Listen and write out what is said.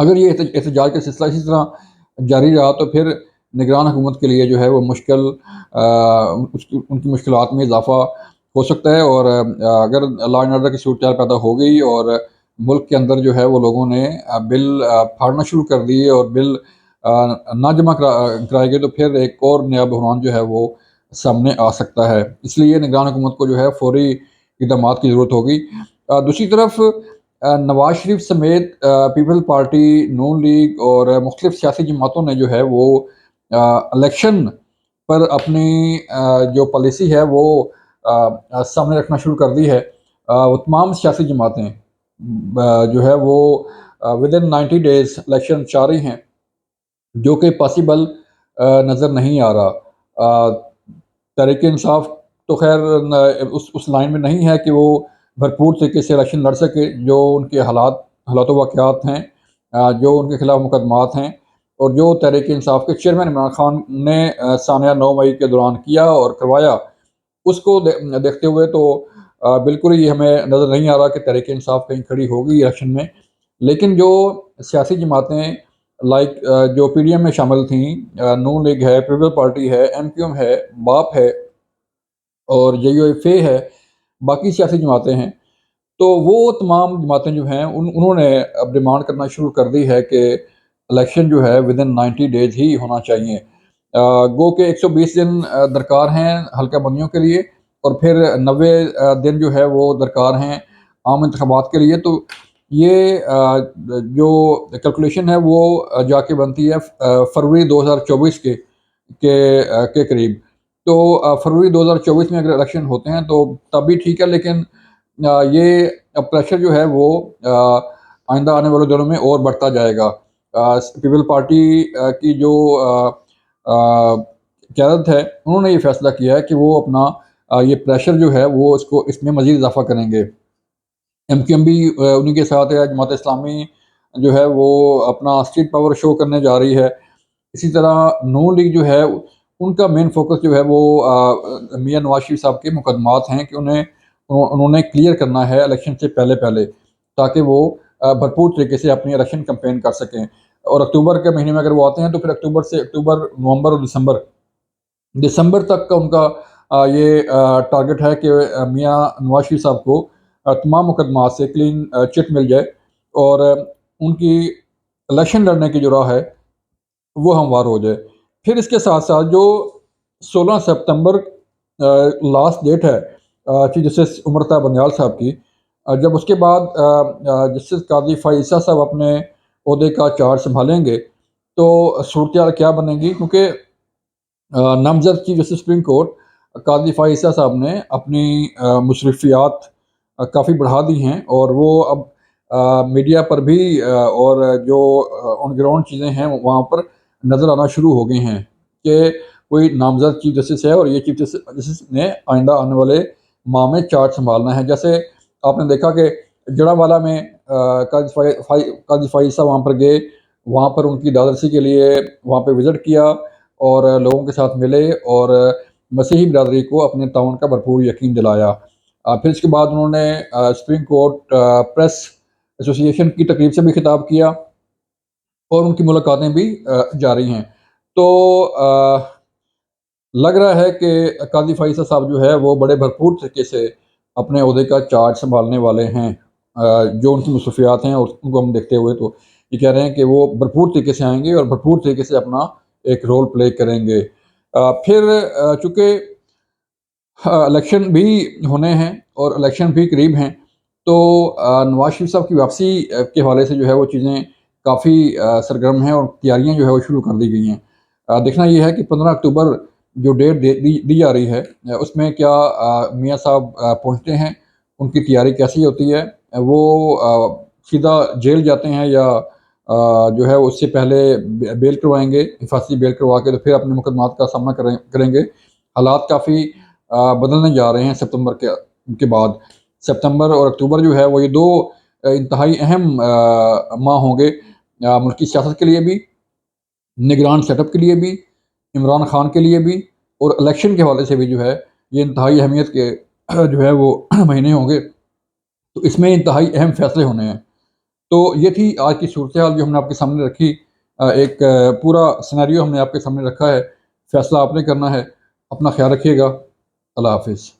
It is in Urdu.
اگر یہ احتجاج کا سلسلہ اسی طرح جاری رہا تو پھر نگران حکومت کے لیے جو ہے وہ مشکل ان کی مشکلات میں اضافہ ہو سکتا ہے، اور اگر لا اینڈ آرڈر کی صورتحال پیدا ہو گئی اور ملک کے اندر جو ہے وہ لوگوں نے بل پھاڑنا شروع کر دیے اور بل نہ جمع کرائے گئے، تو پھر ایک اور نیا بحران جو ہے وہ سامنے آ سکتا ہے۔ اس لیے نگران حکومت کو جو ہے فوری اقدامات کی ضرورت ہوگی۔ دوسری طرف نواز شریف سمیت پیپل پارٹی، نون لیگ اور مختلف سیاسی جماعتوں نے جو ہے وہ الیکشن پر اپنی جو پالیسی ہے وہ سامنے رکھنا شروع کر دی ہے۔ وہ تمام سیاسی جماعتیں جو ہے وہ ود ان 90 ڈیز الیکشن چاہ رہی ہیں، جو کہ پاسبل نظر نہیں آ رہا۔ تحریک انصاف تو خیر اس لائن میں نہیں ہے کہ وہ بھرپور طریقے سے الیکشن لڑ سکے، جو ان کے حالات و واقعات ہیں، جو ان کے خلاف مقدمات ہیں، اور جو تحریک انصاف کے چیئرمین عمران خان نے سانحہ 9 مئی کے دوران کیا اور کروایا، اس کو دیکھتے ہوئے تو بالکل ہی ہمیں نظر نہیں آ رہا کہ تحریک انصاف کہیں کھڑی ہوگی الیکشن میں۔ لیکن جو سیاسی جماعتیں لائک جو پی ڈی ایم میں شامل تھیں، نون لیگ ہے، پیپل پارٹی ہے، ایم کیو ایم ہے، باپ ہے اور جے یو ایف اے ہے، باقی سیاسی جماعتیں ہیں، تو وہ تمام جماعتیں جو ہیں انہوں نے اب ڈیمانڈ کرنا شروع کر دی ہے کہ الیکشن جو ہے ود ان 90 ڈیز ہی ہونا چاہیے۔ گو کہ 120 دن درکار ہیں حلقہ بندیوں کے لیے، اور پھر 90 دن جو ہے وہ درکار ہیں عام انتخابات کے لیے۔ تو یہ جو کیلکولیشن ہے وہ جا کے بنتی ہے فروری 2024 کے قریب۔ تو فروری 2024 میں اگر الیکشن ہوتے ہیں تو تب بھی ٹھیک ہے، لیکن یہ پریشر جو ہے وہ آئندہ آنے والے دنوں میں اور بڑھتا جائے گا۔ پیپل پارٹی کی جو قیادت ہے، انہوں نے یہ فیصلہ کیا ہے کہ وہ اپنا یہ پریشر جو ہے وہ اس میں مزید اضافہ کریں گے۔ ایم کیو ایم بھی انہی کے ساتھ ہے، جماعت اسلامی جو ہے وہ اپنا اسٹریٹ پاور شو کرنے جا رہی ہے۔ اسی طرح نون لیگ جو ہے ان کا مین فوکس جو ہے وہ میاں نواز شریف صاحب کے مقدمات ہیں کہ انہوں نے کلیئر کرنا ہے الیکشن سے پہلے تاکہ وہ بھرپور طریقے سے اپنی الیکشن کمپین کر سکیں۔ اور اکتوبر کے مہینے میں اگر وہ آتے ہیں تو پھر اکتوبر، نومبر اور دسمبر تک کا ان کا یہ ٹارگٹ ہے کہ میاں نواز شریف صاحب کو تمام مقدمات سے کلین چٹ مل جائے اور ان کی الیکشن لڑنے کی جو راہ ہے وہ ہموار ہو جائے۔ پھر اس کے ساتھ ساتھ جو 16 سپتمبر لاسٹ ڈیٹ ہے چیف جسٹس امرتا بنیال صاحب کی، جب اس کے بعد جسٹس قاضی فائز عیسیٰ صاحب اپنے عہدے کا چارج سنبھالیں گے تو صورتحال کیا بنے گی، کیونکہ نامزد چیف جسٹس سپریم کورٹ قاضی فائز عیسیٰ صاحب نے اپنی مصروفیات کافی بڑھا دی ہیں، اور وہ اب میڈیا پر بھی اور جو آن گراؤنڈ چیزیں ہیں وہاں پر نظر آنا شروع ہو گئی ہیں کہ کوئی نامزد چیف جسٹس ہے اور یہ چیف جسٹس نے آئندہ آنے والے ماہ میں چارج سنبھالنا ہے۔ جیسے آپ نے دیکھا کہ جڑا والا میں قاضی فائز صاحب وہاں پر گئے، وہاں پر ان کی دادرسی کے لیے وہاں پہ وزٹ کیا اور لوگوں کے ساتھ ملے اور مسیحی برادری کو اپنے تعاون کا بھرپور یقین دلایا۔ پھر اس کے بعد انہوں نے سپریم کورٹ پریس ایسوسی ایشن کی تقریب سے بھی خطاب کیا اور ان کی ملاقاتیں بھی جاری ہیں۔ تو لگ رہا ہے کہ قاضی فائز صاحب جو ہے وہ بڑے بھرپور طریقے سے اپنے عہدے کا چارج سنبھالنے والے ہیں۔ جو ان کی مصروفیات ہیں اور ان کو ہم دیکھتے ہوئے تو یہ کہہ رہے ہیں کہ وہ بھرپور طریقے سے آئیں گے اور بھرپور طریقے سے اپنا ایک رول پلے کریں گے۔ پھر چونکہ الیکشن بھی ہونے ہیں اور الیکشن بھی قریب ہیں، تو نواز شریف صاحب کی واپسی کے حوالے سے جو ہے وہ چیزیں کافی سرگرم ہیں اور تیاریاں جو ہے وہ شروع کر دی گئی ہیں۔ دیکھنا یہ ہے کہ 15 اکتوبر جو ڈیٹ دی جا رہی ہے اس میں کیا میاں صاحب پہنچتے ہیں، ان کی تیاری کیسی ہوتی ہے، وہ سیدھا جیل جاتے ہیں یا جو ہے اس سے پہلے بیل کروائیں گے، حفاظتی بیل کروا کے تو پھر اپنے مقدمات کا سامنا کریں گے۔ حالات کافی بدلنے جا رہے ہیں ستمبر کے بعد۔ ستمبر اور اکتوبر جو ہے وہ یہ دو انتہائی اہم ماہ ہوں گے ملکی سیاست کے لیے بھی، نگران سیٹ اپ کے لیے بھی، عمران خان کے لیے بھی، اور الیکشن کے حوالے سے بھی جو ہے یہ انتہائی اہمیت کے جو ہے وہ مہینے ہوں گے۔ تو اس میں انتہائی اہم فیصلے ہونے ہیں۔ تو یہ تھی آج کی صورتحال جو ہم نے آپ کے سامنے رکھی۔ ایک پورا سینیریو ہم نے آپ کے سامنے رکھا ہے، فیصلہ آپ نے کرنا ہے۔ اپنا خیال رکھیے گا۔ اللہ حافظ۔